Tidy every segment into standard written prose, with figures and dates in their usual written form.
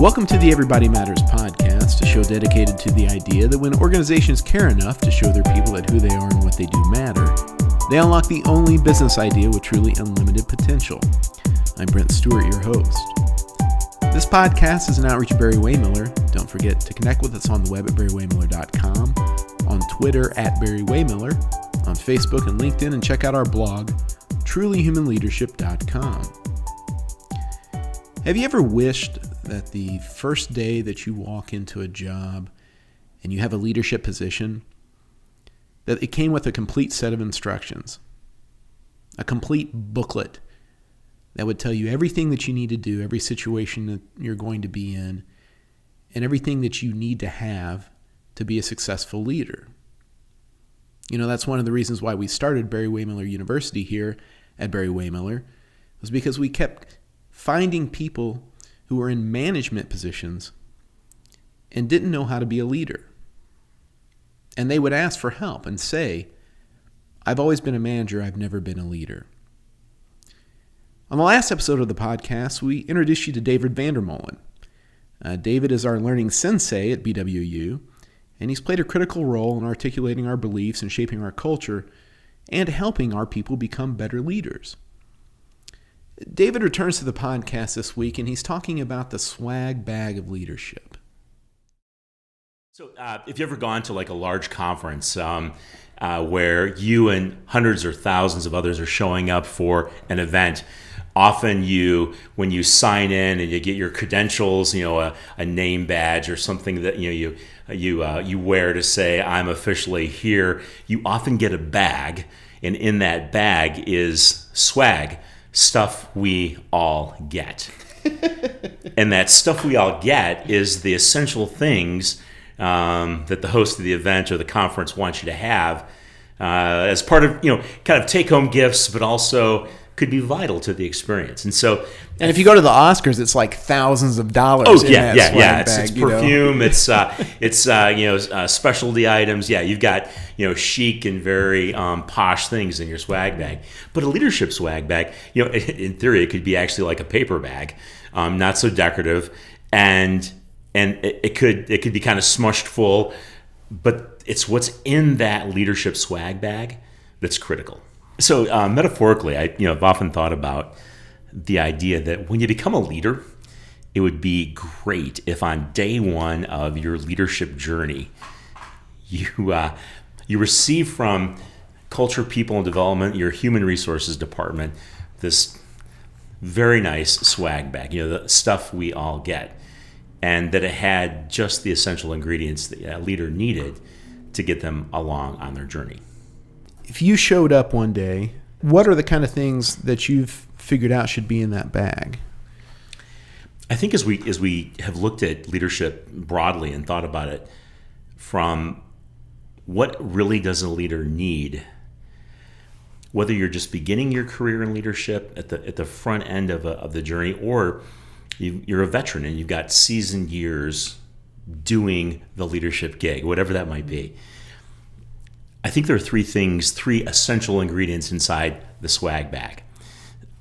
Welcome to the Everybody Matters podcast, a show dedicated to the idea that when organizations care enough to show their people that who they are and what they do matter, they unlock the only business idea with truly unlimited potential. I'm Brent Stewart, your host. This podcast is an outreach of Barry-Wehmiller. Don't forget to connect with us on the web at Barry-Wehmiller.com, on Twitter at Barry-Wehmiller, on Facebook and LinkedIn, and check out our blog, trulyhumanleadership.com. Have you ever wished that the first day that you walk into a job and you have a leadership position, that it came with a complete set of instructions, a complete booklet that would tell you everything that you need to do, every situation that you're going to be in, and everything that you need to have to be a successful leader? You know, that's one of the reasons why we started Barry-Wehmiller University here at Barry-Wehmiller, was because we kept finding people who were in management positions and didn't know how to be a leader. And they would ask for help and say, I've always been a manager, I've never been a leader. On the last episode of the podcast, we introduced you to David Vandermolen. David is our learning sensei at BWU, and he's played a critical role in articulating our beliefs and shaping our culture and helping our people become better leaders. David returns to the podcast this week, and he's talking about the swag bag of leadership. So if you've ever gone to like a large conference where you and hundreds or thousands of others are showing up for an event, often when you sign in and you get your credentials, a name badge or something that you wear to say I'm officially here, you often get a bag, and in that bag is swag. Stuff we all get. And that stuff we all get is the essential things that the host of the event or the conference wants you to have as part of, kind of take-home gifts, but also could be vital to the experience. And if you go to the Oscars, it's like thousands of dollars. Oh in yeah, that swag It's bag, perfume. It's specialty items. Yeah, you've got chic and very posh things in your swag bag. But a leadership swag bag, in theory, it could be actually like a paper bag, not so decorative, and it could be kind of smushed full. But it's what's in that leadership swag bag that's critical. So metaphorically, I've often thought about the idea that when you become a leader, it would be great if on day one of your leadership journey, you receive from Culture, People, and Development, your Human Resources Department, this very nice swag bag, the stuff we all get, and that it had just the essential ingredients that a leader needed to get them along on their journey. If you showed up one day, what are the kind of things that you've figured out should be in that bag? I think as we have looked at leadership broadly and thought about it from what really does a leader need, whether you're just beginning your career in leadership at the front end of the journey, or you're a veteran and you've got seasoned years doing the leadership gig, whatever that might be. I think there are three essential ingredients inside the swag bag.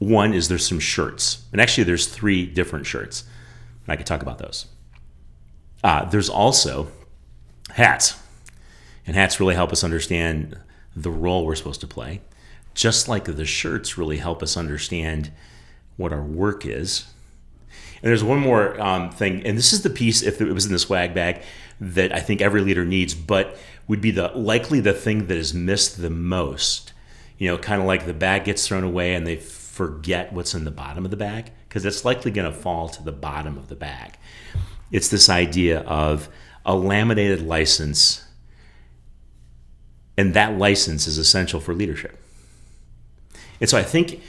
One is there's some shirts. And actually there's three different shirts. And I could talk about those. There's also hats. And hats really help us understand the role we're supposed to play. Just like the shirts really help us understand what our work is. And there's one more thing, and this is the piece, if it was in the swag bag, that I think every leader needs, but would be likely the thing that is missed the most. Kind of like the bag gets thrown away and they forget what's in the bottom of the bag, because it's likely going to fall to the bottom of the bag. It's this idea of a laminated license, and that license is essential for leadership. And so I think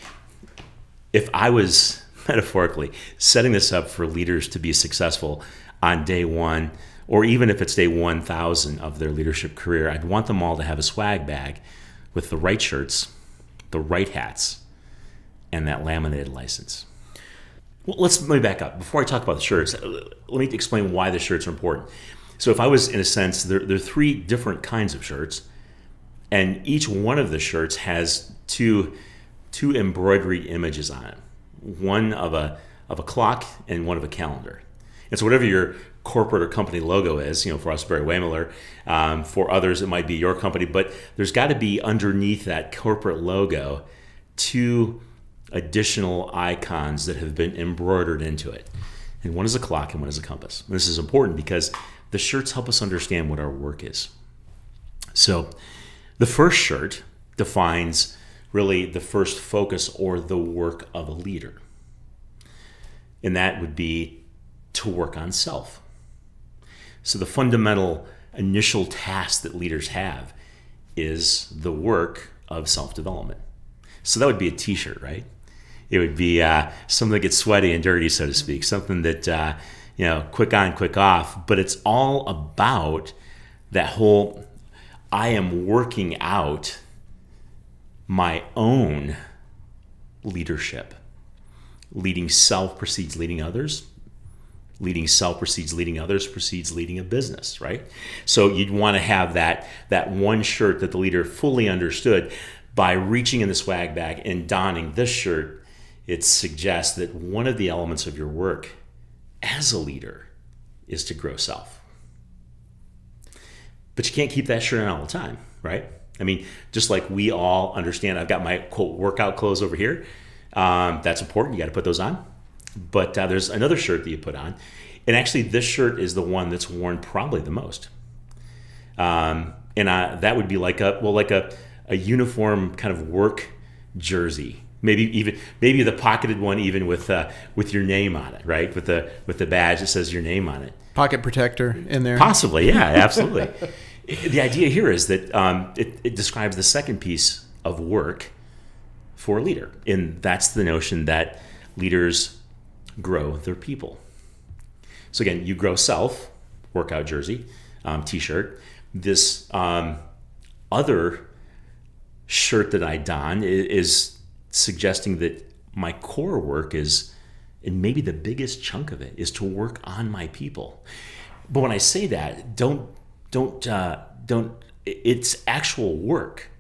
if I was metaphorically setting this up for leaders to be successful on day one, or even if it's day 1,000 of their leadership career, I'd want them all to have a swag bag with the right shirts, the right hats, and that laminated license. Well, let me back up. Before I talk about the shirts, let me explain why the shirts are important. So if I was, in a sense, there are three different kinds of shirts, and each one of the shirts has two embroidered images on it. One of a clock and one of a calendar. And so whatever your corporate or company logo is, for us, Barry-Wehmiller, for others, it might be your company, but there's got to be underneath that corporate logo 2 additional icons that have been embroidered into it. And one is a clock and one is a compass. And this is important because the shirts help us understand what our work is. So the first shirt defines really the first focus or the work of a leader. And that would be to work on self. So the fundamental initial task that leaders have is the work of self-development. So that would be a t-shirt, right? It would be something that gets sweaty and dirty, so to speak, something that, quick on, quick off. But it's all about that whole, I am working out my own leadership. Leading self precedes leading others. Leading self precedes leading others, precedes leading a business, right? So you'd want to have that one shirt that the leader fully understood. By reaching in the swag bag and donning this shirt, it suggests that one of the elements of your work as a leader is to grow self. But you can't keep that shirt on all the time, right? I mean, just like we all understand, I've got my, quote, workout clothes over here. That's important. You got to put those on. But there's another shirt that you put on. And actually, this shirt is the one that's worn probably the most. That would be like a uniform kind of work jersey. Maybe the pocketed one, even with your name on it, right? With the badge that says your name on it. Pocket protector in there. Possibly, yeah, absolutely. The idea here is that it describes the second piece of work for a leader, and that's the notion that leaders grow their people. So again, you grow self, workout jersey, t-shirt. This other shirt that I don is suggesting that my core work is, and maybe the biggest chunk of it, is to work on my people. But when I say that, don't it's actual work.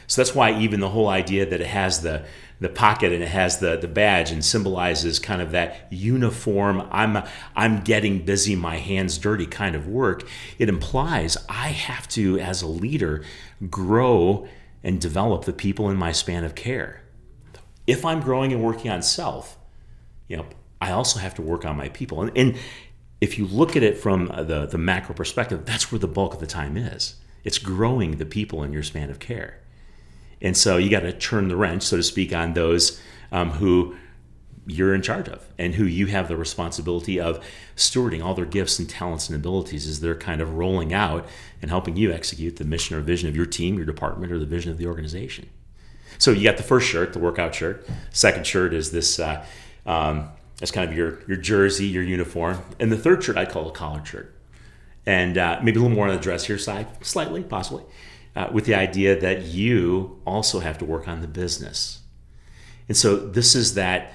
So that's why even the whole idea that it has the pocket and it has the badge and symbolizes kind of that uniform, I'm getting busy, my hands dirty kind of work. It implies I have to, as a leader, grow and develop the people in my span of care. If I'm growing and working on self, I also have to work on my people. And if you look at it from the macro perspective, that's where the bulk of the time is. It's growing the people in your span of care. And so you got to turn the wrench, so to speak, on those who you're in charge of and who you have the responsibility of stewarding all their gifts and talents and abilities as they're kind of rolling out and helping you execute the mission or vision of your team, your department, or the vision of the organization. So you got the first shirt, the workout shirt. Second shirt is this, that's kind of your jersey, your uniform. And the third shirt I call a collared shirt. And maybe a little more on the dressier side, slightly, possibly. With the idea that you also have to work on the business. And so this is that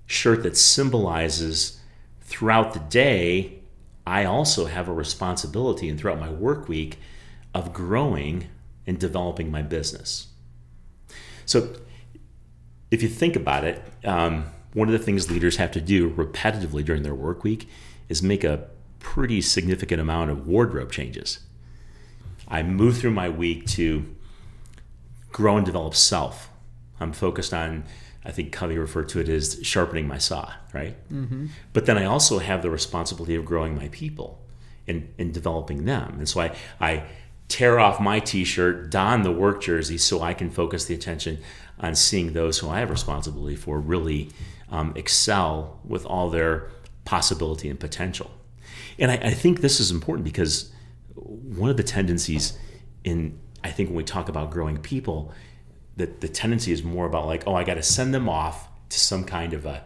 shirt that symbolizes throughout the day, I also have a responsibility, and throughout my work week, of growing and developing my business. So if you think about it, one of the things leaders have to do repetitively during their work week is make a pretty significant amount of wardrobe changes. I move through my week to grow and develop self. I'm focused on, I think Covey referred to it as sharpening my saw, right? Mm-hmm. But then I also have the responsibility of growing my people and developing them. And so I tear off my t-shirt, don the work jersey so I can focus the attention on seeing those who I have responsibility for really excel with all their possibility and potential. And I think this is important because one of the tendencies I think when we talk about growing people, that the tendency is more about like, I got to send them off to some kind of a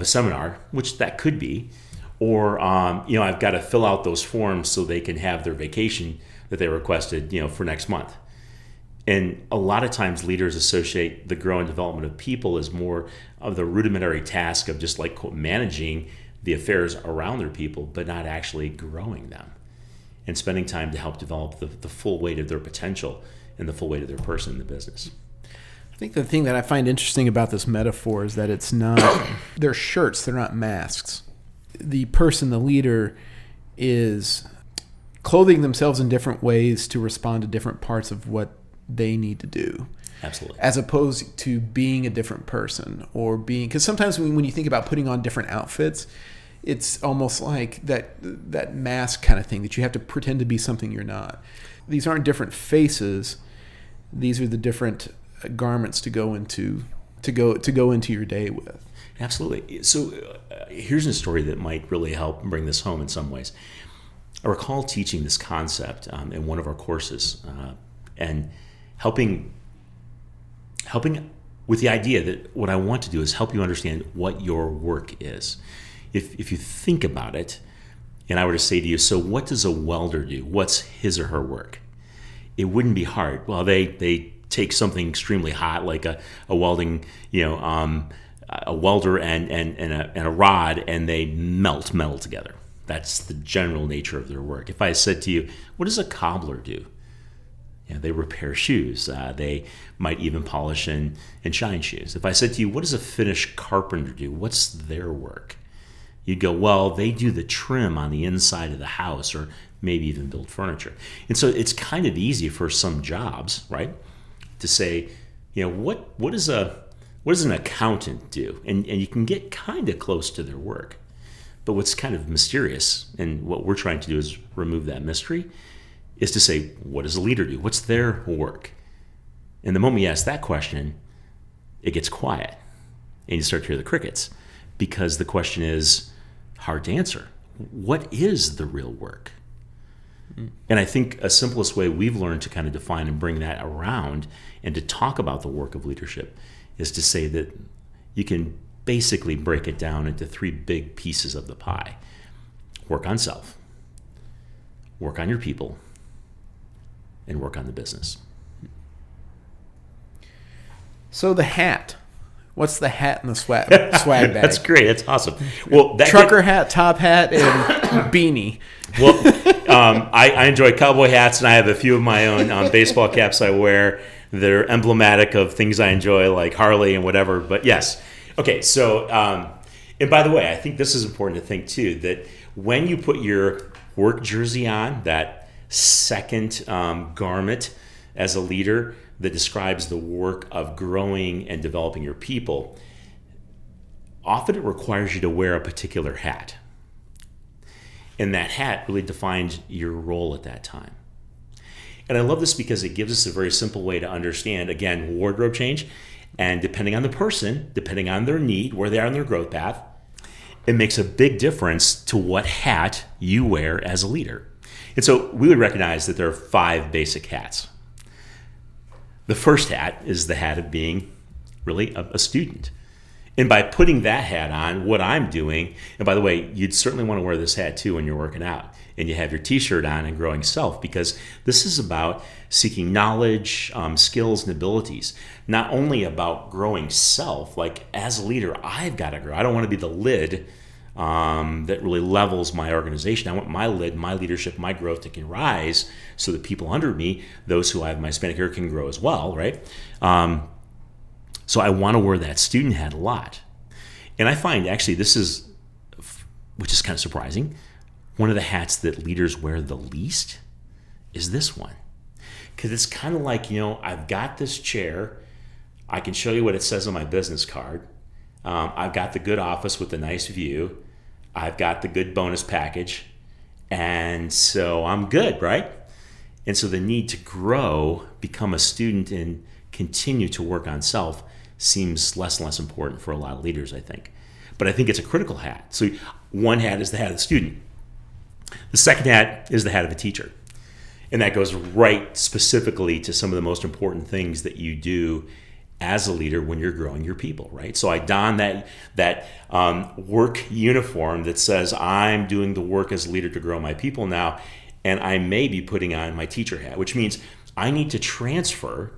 seminar, which that could be, or I've got to fill out those forms so they can have their vacation that they requested, for next month. And a lot of times leaders associate the growth and development of people as more of the rudimentary task of just like quote, managing the affairs around their people, but not actually growing them and spending time to help develop the full weight of their potential and the full weight of their person in the business. I think the thing that I find interesting about this metaphor is that it's not, they're shirts, they're not masks. the person, the leader, is clothing themselves in different ways to respond to different parts of what they need to do. Absolutely. As opposed to being a different person or being, because sometimes when you think about putting on different outfits, it's almost like that mask kind of thing that you have to pretend to be something you're not. These aren't different faces. These are the different garments to go into your day with. Absolutely. So here's a story that might really help bring this home in some ways. I recall teaching this concept in one of our courses and helping with the idea that what I want to do is help you understand what your work is. If you think about it, and I were to say to you, so what does a welder do? What's his or her work? It wouldn't be hard. Well, they take something extremely hot like a welding, a welder and a rod, and they melt metal together. That's the general nature of their work. If I said to you, what does a cobbler do? They repair shoes. They might even polish and shine shoes. If I said to you, what does a finished carpenter do? What's their work? You'd go, well, they do the trim on the inside of the house, or maybe even build furniture. And so it's kind of easy for some jobs, right, to say, what does an accountant do? And you can get kind of close to their work. But what's kind of mysterious, and what we're trying to do is remove that mystery, is to say, what does a leader do? What's their work? And the moment you ask that question, it gets quiet, and you start to hear the crickets, because the question is hard to answer. What is the real work? And I think a simplest way we've learned to kind of define and bring that around and to talk about the work of leadership is to say that you can basically break it down into three big pieces of the pie. Work on self, work on your people, and work on the business. So the hat. What's the hat in the swag bag? That's great. That's awesome. Well, trucker hat, top hat, and beanie. Well, I enjoy cowboy hats, and I have a few of my own baseball caps I wear that are emblematic of things I enjoy, like Harley and whatever. But yes. Okay, so, and by the way, I think this is important to think too, that when you put your work jersey on, that second garment as a leader that describes the work of growing and developing your people, often it requires you to wear a particular hat. And that hat really defines your role at that time. And I love this because it gives us a very simple way to understand, again, wardrobe change. And depending on the person, depending on their need, where they are in their growth path, it makes a big difference to what hat you wear as a leader. And so we would recognize that there are 5 basic hats. The first hat is the hat of being really a student. And by putting that hat on, what I'm doing, and by the way, you'd certainly want to wear this hat too when you're working out and you have your t-shirt on and growing self, because this is about seeking knowledge, skills, and abilities. Not only about growing self, like as a leader, I've got to grow. I don't want to be the lid that really levels my organization. I want my lid, my leadership, my growth to can rise so that people under me, those who I have my Hispanic hair, can grow as well, right? So I want to wear that student hat a lot. And I find actually this is, which is kind of surprising, one of the hats that leaders wear the least is this one. Because it's kind of like, I've got this chair. I can show you what it says on my business card. I've got the good office with the nice view. I've got the good bonus package. And so I'm good, right? And so the need to grow, become a student, and continue to work on self seems less and less important for a lot of leaders, I think. But I think it's a critical hat. So one hat is the hat of the student. The second hat is the hat of a teacher. And that goes right specifically to some of the most important things that you do as a leader when you're growing your people, right? So I don that work uniform that says I'm doing the work as a leader to grow my people now, and I may be putting on my teacher hat, which means I need to transfer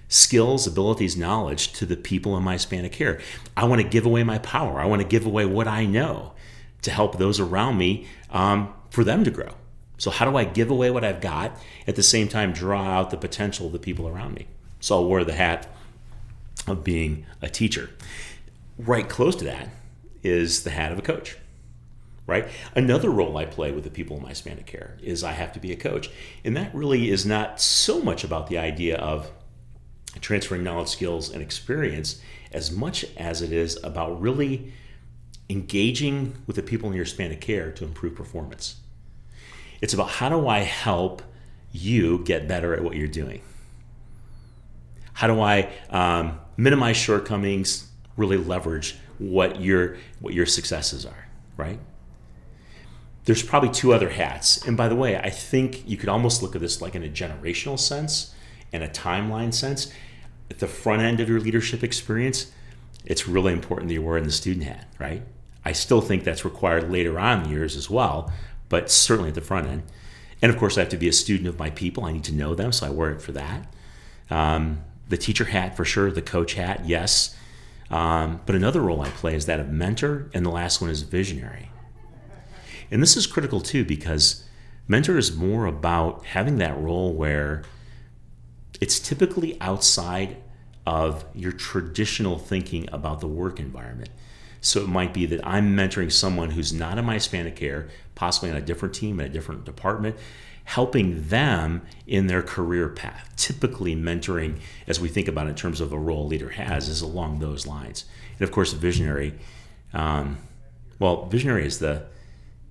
skills, abilities, knowledge to the people in my span of care. I want to give away my power. I want to give away what I know to help those around me for them to grow. So how do I give away what I've got, at the same time draw out the potential of the people around me? So I'll wear the hat of being a teacher. Right close to that is the hat of a coach. right? Another role I play with the people in my span of care is I have to be a coach. And that really is not so much about the idea of transferring knowledge, skills, and experience as much as it is about really engaging with the people in your span of care to improve performance. It's about how do I help you get better at what you're doing? How do I minimize shortcomings, really leverage what your successes are, right? There's probably two other hats. And by the way, I think you could almost look at this like in a generational sense and a timeline sense. At the front end of your leadership experience, it's really important that you're wearing the student hat, right? I still think that's required later on in the years as well, but certainly at the front end. And of course, I have to be a student of my people. I need to know them, so I wear it for that. The teacher hat, for sure. The coach hat, yes. But another role I play is that of mentor, and the last one is visionary. And this is critical too, because mentor is more about having that role where it's typically outside of your traditional thinking about the work environment. So it might be that I'm mentoring someone who's not in my span of care, possibly on a different team, in a different department, helping them in their career path. Typically mentoring, as we think about it in terms of a role a leader has, is along those lines. And of course, visionary, visionary is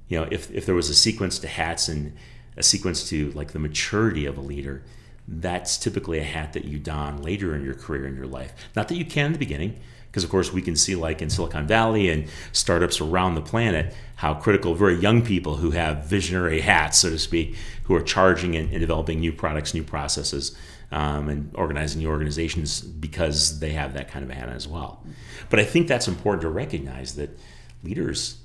if there was a sequence to hats and a sequence to like the maturity of a leader, that's typically a hat that you don later in your career, in your life. Not that you can in the beginning, because of course we can see like in Silicon Valley and startups around the planet, how critical very young people who have visionary hats, so to speak, who are charging and developing new products, new processes, and organizing new organizations because they have that kind of a hat as well. But I think that's important to recognize that leaders,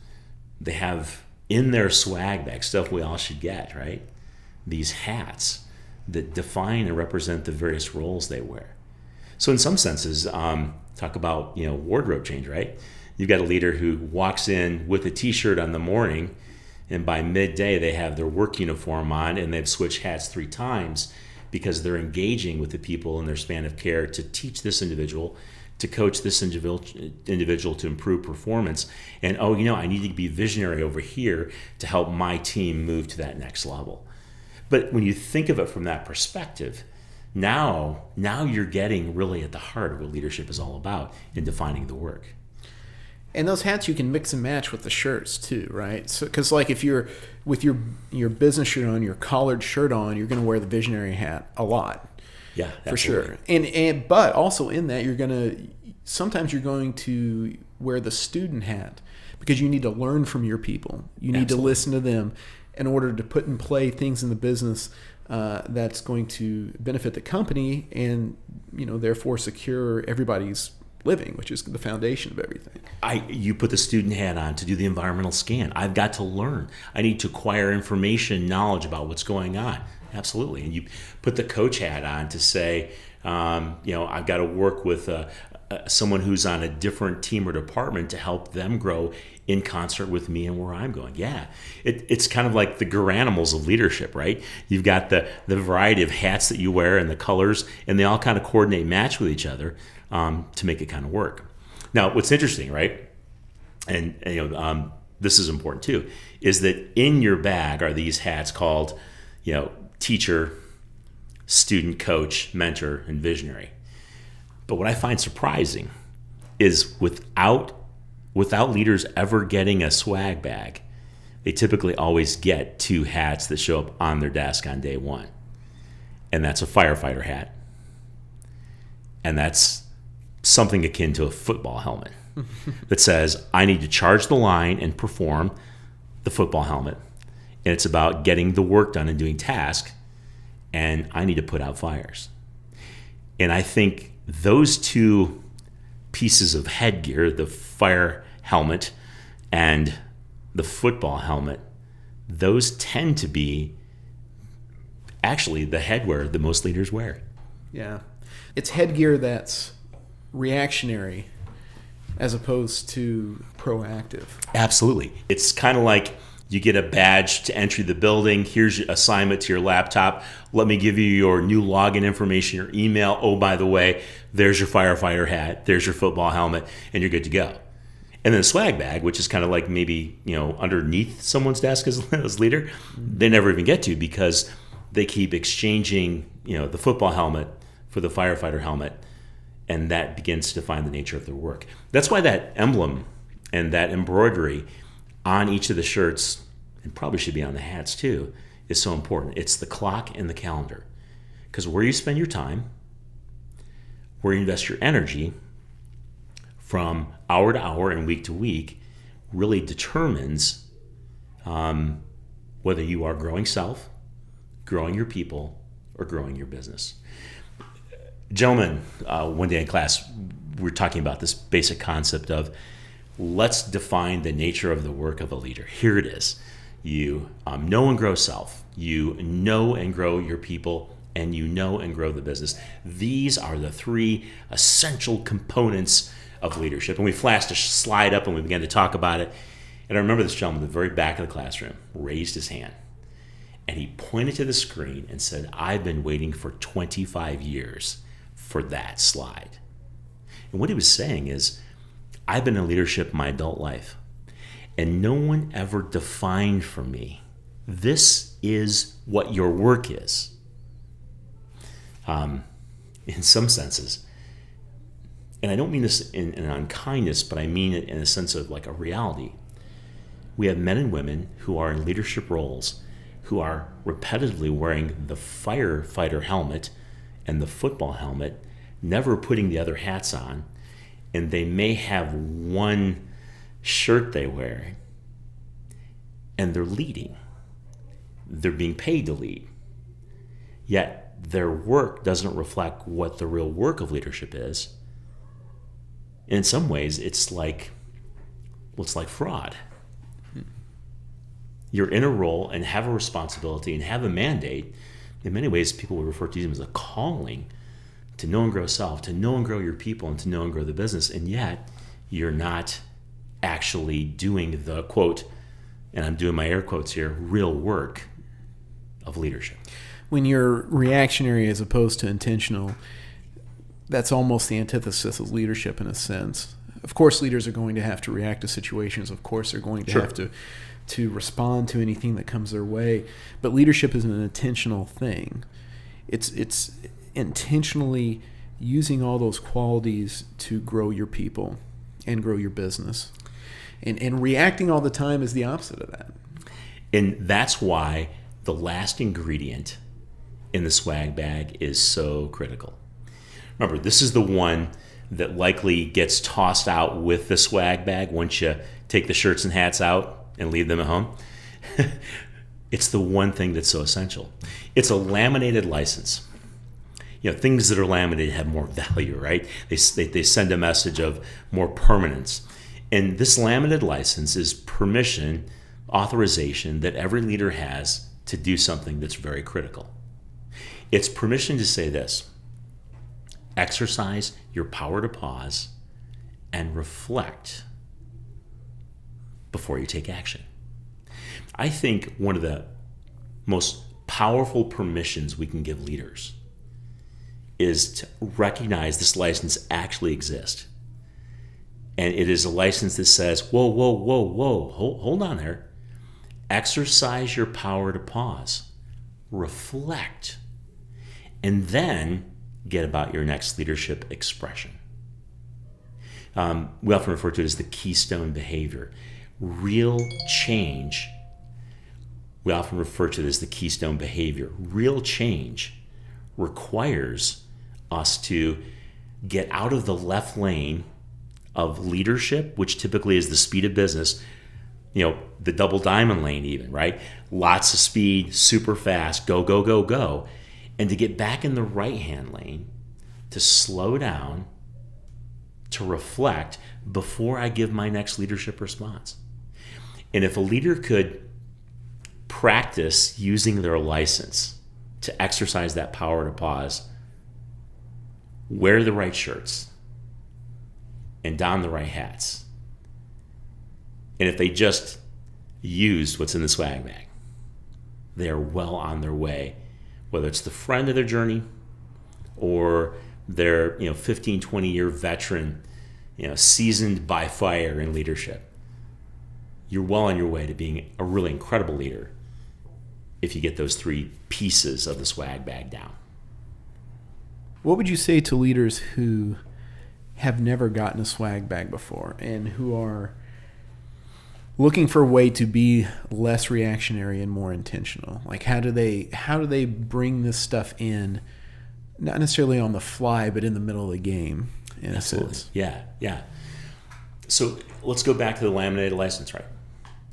they have in their swag bag stuff we all should get, right? These hats that define and represent the various roles they wear. So in some senses, talk about wardrobe change, right? You've got a leader who walks in with a t-shirt on the morning, and by midday they have their work uniform on and they've switched hats 3 times because they're engaging with the people in their span of care to teach this individual, to coach this individual to improve performance. And I need to be visionary over here to help my team move to that next level. But when you think of it from that perspective, now you're getting really at the heart of what leadership is all about in defining the work. And those hats you can mix and match with the shirts too, right? So, because like if you're with your business shirt on, your collared shirt on, you're going to wear the visionary hat a lot. Yeah, for absolutely. sure. But also in that sometimes you're going to wear the student hat because you need to learn from your people. You need to listen to them in order to put in play things in the business that's going to benefit the company and therefore secure everybody's living, which is the foundation of everything. You put the student hat on to do the environmental scan. I've got to learn. I need to acquire information, knowledge about what's going on. Absolutely. And you put the coach hat on to say, I've got to work with someone who's on a different team or department to help them grow in concert with me and where I'm going. Yeah, it's kind of like the garanimals of leadership, right? You've got the variety of hats that you wear and the colors, and they all kind of coordinate, match with each other to make it kind of work. Now, what's interesting, right? And this is important too, is that in your bag are these hats called, teacher, student, coach, mentor, and visionary. But what I find surprising is without leaders ever getting a swag bag, they typically always get 2 hats that show up on their desk on day one. And that's a firefighter hat. And that's something akin to a football helmet that says, I need to charge the line and perform the football helmet. And it's about getting the work done and doing tasks. And I need to put out fires. And I think those 2 pieces of headgear, the fire helmet and the football helmet, those tend to be actually the headwear that most leaders wear. Yeah. It's headgear that's reactionary as opposed to proactive. Absolutely. It's kind of like you get a badge to enter the building. Here's your assignment to your laptop. Let me give you your new login information, your email. Oh, by the way, there's your firefighter hat. There's your football helmet, and you're good to go. And then the swag bag, which is kind of like maybe, underneath someone's desk as leader, they never even get to because they keep exchanging, the football helmet for the firefighter helmet, and that begins to define the nature of their work. That's why that emblem and that embroidery on each of the shirts, and probably should be on the hats too, is so important. It's the clock and the calendar. Because where you spend your time, where you invest your energy, from hour to hour and week to week, really determines whether you are growing self, growing your people, or growing your business. Gentlemen, one day in class, we were talking about this basic concept of let's define the nature of the work of a leader. Here it is. You know and grow self. You know and grow your people, and you know and grow the business. These are the three essential components of leadership. And we flashed a slide up and we began to talk about it. And I remember this gentleman in the very back of the classroom raised his hand and he pointed to the screen and said, I've been waiting for 25 years for that slide. And what he was saying is, I've been in leadership my adult life and no one ever defined for me, this is what your work is. In some senses. And I don't mean this in an unkindness, but I mean it in a sense of like a reality. We have men and women who are in leadership roles who are repetitively wearing the firefighter helmet and the football helmet, never putting the other hats on, and they may have one shirt they wear, and they're leading. They're being paid to lead. Yet their work doesn't reflect what the real work of leadership is. In some ways, it's like fraud. You're in a role and have a responsibility and have a mandate. In many ways, people will refer to them as a calling to know and grow self, to know and grow your people, and to know and grow the business. And yet, you're not actually doing the, quote, and I'm doing my air quotes here, real work of leadership. When you're reactionary as opposed to intentional, that's almost the antithesis of leadership in a sense. Of course, leaders are going to have to react to situations. Of course, they're going to have to respond to anything that comes their way. But leadership is an intentional thing. It's intentionally using all those qualities to grow your people and grow your business. And reacting all the time is the opposite of that. And that's why the last ingredient in the swag bag is so critical. Remember, this is the one that likely gets tossed out with the swag bag once you take the shirts and hats out and leave them at home. It's the one thing that's so essential. It's a laminated license. Things that are laminated have more value, right? They send a message of more permanence. And this laminated license is permission, authorization that every leader has to do something that's very critical. It's permission to say this: exercise your power to pause and reflect before you take action. I think one of the most powerful permissions we can give leaders is to recognize this license actually exists. And it is a license that says, whoa, hold on there. Exercise your power to pause, reflect, and then get about your next leadership expression. We often refer to it as the keystone behavior. Real change, we often refer to it as the keystone behavior. Real change requires us to get out of the left lane of leadership, which typically is the speed of business, the double diamond lane even, right? Lots of speed, super fast, go, and to get back in the right-hand lane, to slow down, to reflect before I give my next leadership response. And if a leader could practice using their license to exercise that power to pause, wear the right shirts, and don the right hats, and if they just used what's in the swag bag, they are well on their way, whether it's the friend of their journey or their 15, 20-year veteran seasoned by fire in leadership, you're well on your way to being a really incredible leader if you get those 3 pieces of the swag bag down. What would you say to leaders who have never gotten a swag bag before and who are looking for a way to be less reactionary and more intentional? Like, how do they bring this stuff in, not necessarily on the fly, but in the middle of the game, in a sense? Yeah. So let's go back to the laminated license, right?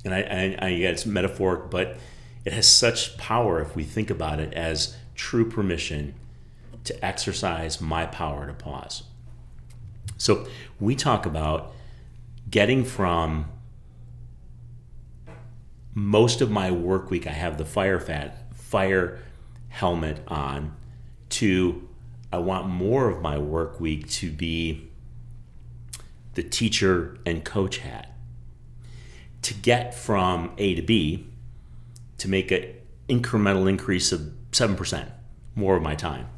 And it's metaphoric, but it has such power if we think about it as true permission to exercise my power to pause. So we talk about getting from most of my work week, I have the fire helmet on, to I want more of my work week to be the teacher and coach hat. To get from A to B, to make an incremental increase of 7% more of my time,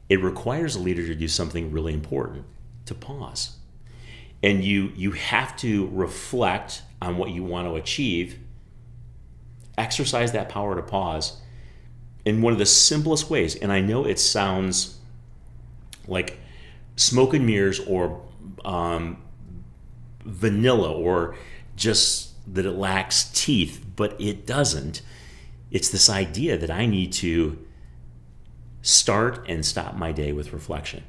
it requires a leader to do something really important, to pause. And you have to reflect on what you want to achieve, exercise that power to pause in one of the simplest ways. And I know it sounds like smoke and mirrors or vanilla, or just that it lacks teeth, but it doesn't. It's this idea that I need to start and stop my day with reflection.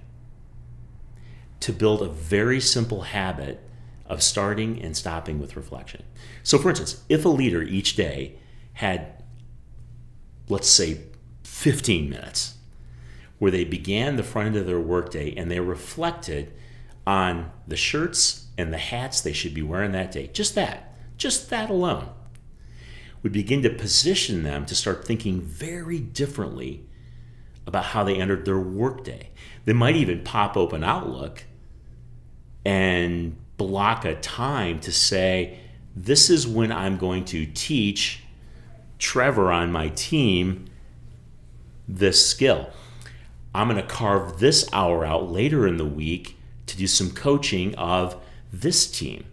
To build a very simple habit of starting and stopping with reflection. So for instance, if a leader each day had, let's say, 15 minutes where they began the front end of their workday and they reflected on the shirts and the hats they should be wearing that day, just that alone would begin to position them to start thinking very differently about how they entered their workday. They might even pop open Outlook and block a time to say, this is when I'm going to teach Trevor on my team this skill. I'm going to carve this hour out later in the week to do some coaching of this team.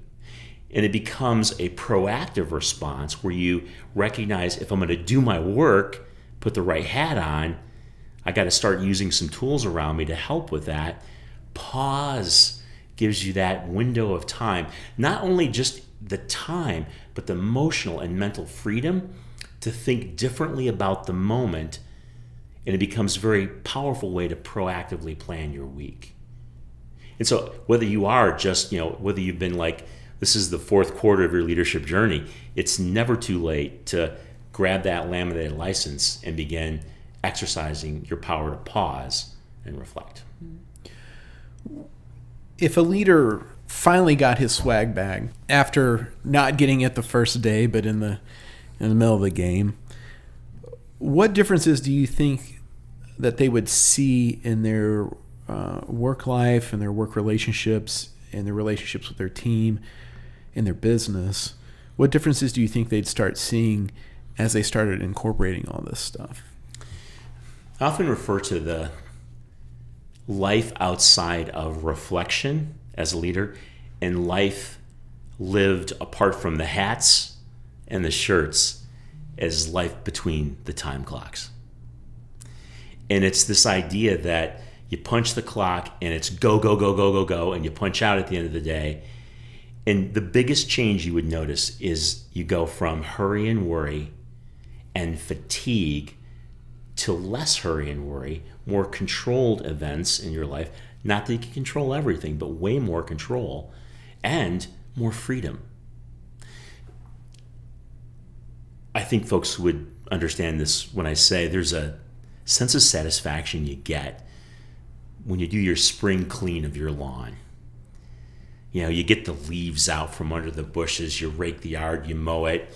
And it becomes a proactive response where you recognize, if I'm going to do my work, put the right hat on, I got to start using some tools around me to help with that. Pause gives you that window of time, not only just the time, but the emotional and mental freedom to think differently about the moment. And it becomes a very powerful way to proactively plan your week. And so whether you are just, whether you've been like, this is the 4th quarter of your leadership journey, it's never too late to grab that laminated license and begin exercising your power to pause and reflect. If a leader finally got his swag bag after not getting it the first day, but in the middle of the game, what differences do you think that they would see in their work life and their work relationships and their relationships with their team and their business? What differences do you think they'd start seeing as they started incorporating all this stuff? I often refer to the life outside of reflection as a leader and life lived apart from the hats and the shirts as life between the time clocks. And it's this idea that you punch the clock and it's go, go, go, go, go, go, and you punch out at the end of the day. And the biggest change you would notice is you go from hurry and worry and fatigue to less hurry and worry, more controlled events in your life. Not that you can control everything, but way more control and more freedom. I think folks would understand this when I say there's a sense of satisfaction you get when you do your spring clean of your lawn. You get the leaves out from under the bushes, you rake the yard, you mow it.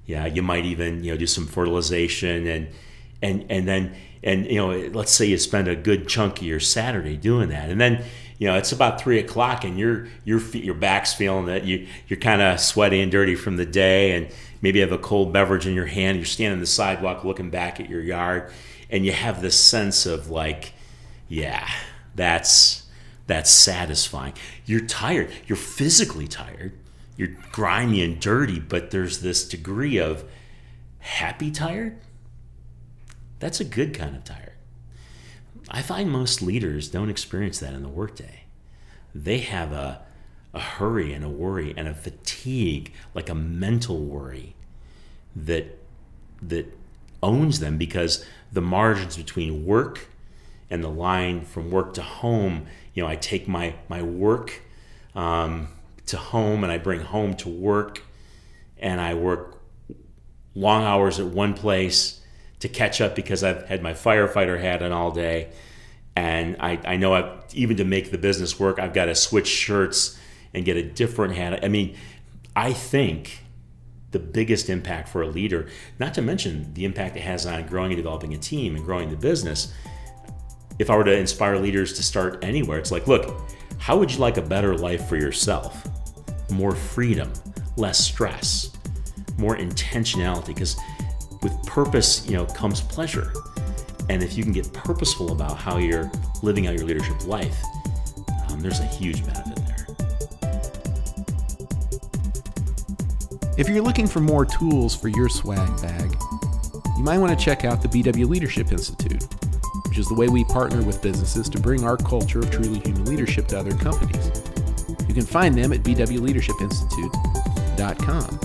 Yeah, you might even do some fertilization and then let's say you spend a good chunk of your Saturday doing that, and then it's about 3:00 and your back's feeling that you're kind of sweaty and dirty from the day, and maybe you have a cold beverage in your hand. You're standing on the sidewalk looking back at your yard, and you have this sense of like, yeah, that's that's satisfying. You're tired. You're physically tired. You're grimy and dirty, but there's this degree of happy tired. That's a good kind of tired. I find most leaders don't experience that in the workday. They have a hurry and a worry and a fatigue, like a mental worry that owns them, because the margins between work and the line from work to home, I take my work to home, and I bring home to work, and I work long hours at one place to catch up because I've had my firefighter hat on all day. And I know even to make the business work, I've got to switch shirts and get a different hat. I mean, I think the biggest impact for a leader, not to mention the impact it has on growing and developing a team and growing the business, if I were to inspire leaders to start anywhere, it's like, look, how would you like a better life for yourself? More freedom, less stress, more intentionality, because with purpose, comes pleasure. And if you can get purposeful about how you're living out your leadership life, there's a huge benefit there. If you're looking for more tools for your swag bag, you might want to check out the BW Leadership Institute, which is the way we partner with businesses to bring our culture of truly human leadership to other companies. You can find them at bwleadershipinstitute.com.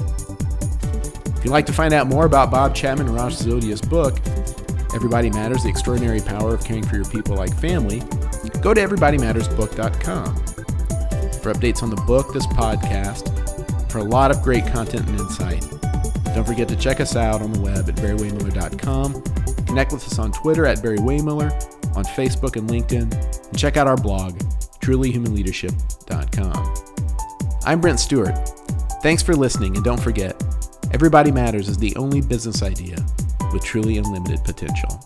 If you'd like to find out more about Bob Chapman and Raj Zodia's book, Everybody Matters, The Extraordinary Power of Caring for Your People Like Family, go to everybodymattersbook.com. For updates on the book, this podcast, for a lot of great content and insight. Don't forget to check us out on the web at Barry-Wehmiller.com. Connect with us on Twitter at Barry-Wehmiller, on Facebook and LinkedIn, and check out our blog, trulyhumanleadership.com. I'm Brent Stewart. Thanks for listening, and don't forget, Everybody Matters is the only business idea with truly unlimited potential.